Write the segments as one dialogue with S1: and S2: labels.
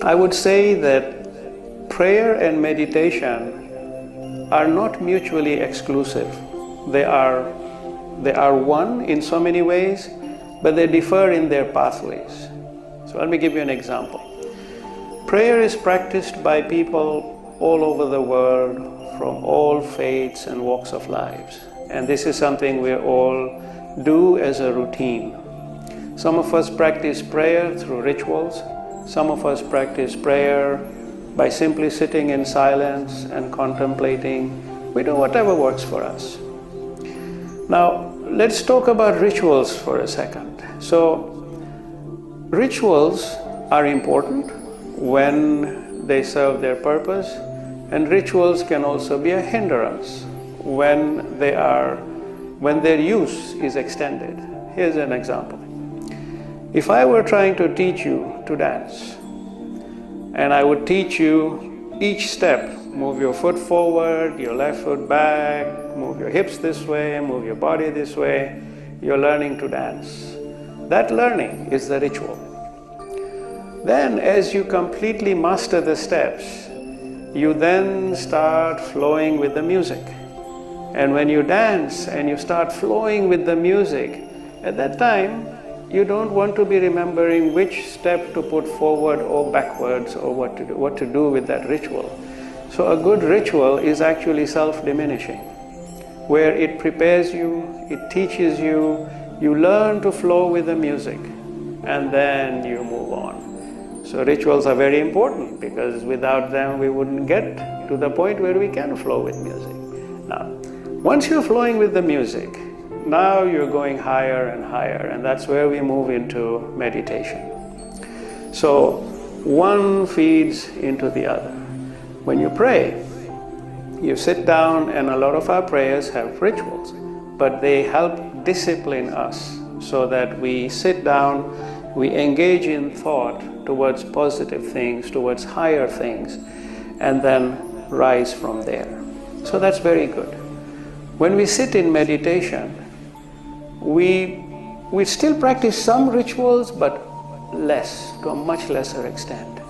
S1: I would say that prayer and meditation are not mutually exclusive. They are one in so many ways, but they differ in their pathways. So let me give you an example. Prayer is practiced by people all over the world from all faiths and walks of lives. And this is something we all do as a routine. Some of us practice prayer through rituals. Some of us practice prayer by simply sitting in silence and contemplating. We do whatever works for us. Now, let's talk about rituals for a second. So, rituals are important when they serve their purpose, and rituals can also be a hindrance when their use is extended. Here's an example. If I were trying to teach you to dance, and I would teach you each step, move your foot forward, your left foot back, move your hips this way, move your body this way, you're learning to dance. That learning is the ritual. Then as you completely master the steps, you then start flowing with the music. And when you dance and you start flowing with the music, at that time, you don't want to be remembering which step to put forward or backwards or what to do with that ritual. So a good ritual is actually self-diminishing, where it prepares you, it teaches you, you learn to flow with the music, and then you move on. So rituals are very important because without them we wouldn't get to the point where we can flow with music. Now, once you're flowing with the music, now you're going higher and higher, and that's where we move into meditation. So one feeds into the other. When you pray, you sit down, and a lot of our prayers have rituals, but they help discipline us so that we sit down, we engage in thought towards positive things, towards higher things, and then rise from there. So that's very good. When we sit in meditation, we still practice some rituals, but less, to a much lesser extent.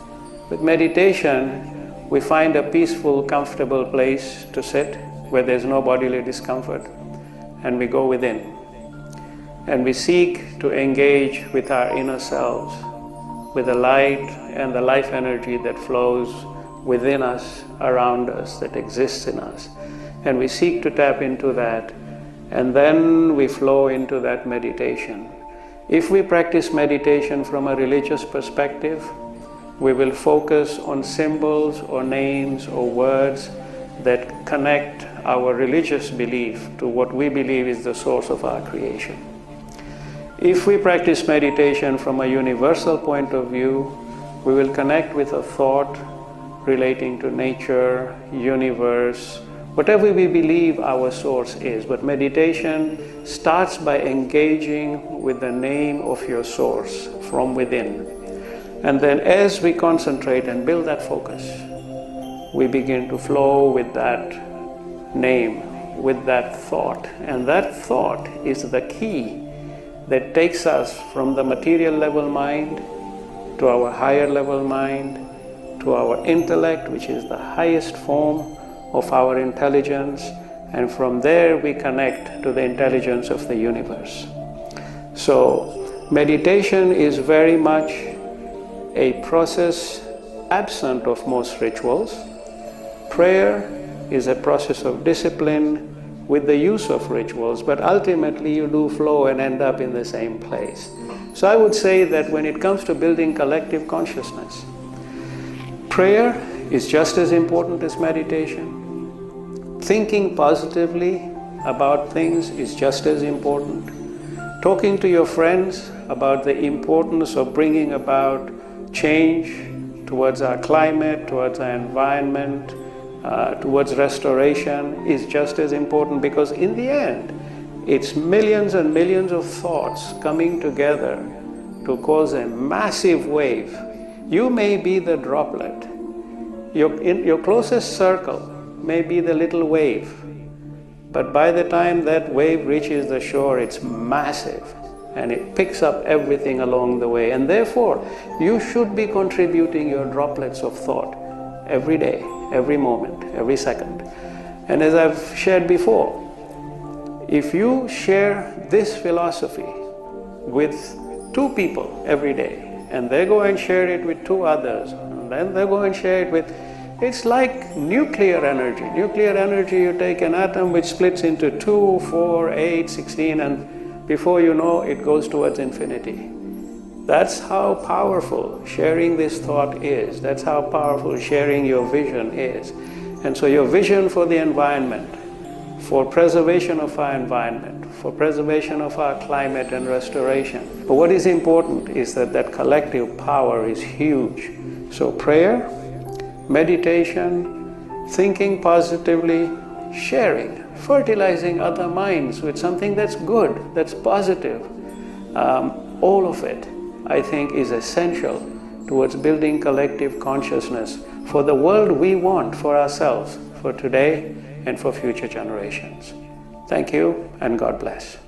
S1: With meditation, we find a peaceful, comfortable place to sit where there's no bodily discomfort, and we go within. And we seek to engage with our inner selves, with the light and the life energy that flows within us, around us, that exists in us. And we seek to tap into that, and then we flow into that meditation. If we practice meditation from a religious perspective, we will focus on symbols or names or words that connect our religious belief to what we believe is the source of our creation. If we practice meditation from a universal point of view, we will connect with a thought relating to nature, universe, whatever we believe our source is. But meditation starts by engaging with the name of your source from within. And then as we concentrate and build that focus, we begin to flow with that name, with that thought. And that thought is the key that takes us from the material level mind to our higher level mind, to our intellect, which is the highest form of our intelligence, and from there we connect to the intelligence of the universe. So meditation is very much a process absent of most rituals. Prayer is a process of discipline with the use of rituals, but ultimately you do flow and end up in the same place. So I would say that when it comes to building collective consciousness, prayer is just as important as meditation. Thinking positively about things is just as important. Talking to your friends about the importance of bringing about change towards our climate, towards our environment, towards restoration is just as important, because in the end, it's millions and millions of thoughts coming together to cause a massive wave. You may be the droplet. Your closest circle may be the little wave, but by the time that wave reaches the shore, it's massive. and it picks up everything along the way. And therefore, you should be contributing your droplets of thought every day, every moment, every second. And as I've shared before, if you share this philosophy with 2 people every day, and they go and share it with 2 others, and then they go and share it with, it's like nuclear energy. Nuclear energy, you take an atom which splits into 2, 4, 8, 16, and before you know, it goes towards infinity. That's how powerful sharing this thought is. That's how powerful sharing your vision is. And so your vision for the environment, for preservation of our environment, for preservation of our climate and restoration. But what is important is that that collective power is huge. So prayer, meditation, thinking positively, sharing, fertilizing other minds with something that's good, that's positive, all of it, I think, is essential towards building collective consciousness for the world we want for ourselves, for today and for future generations. Thank you, and God bless.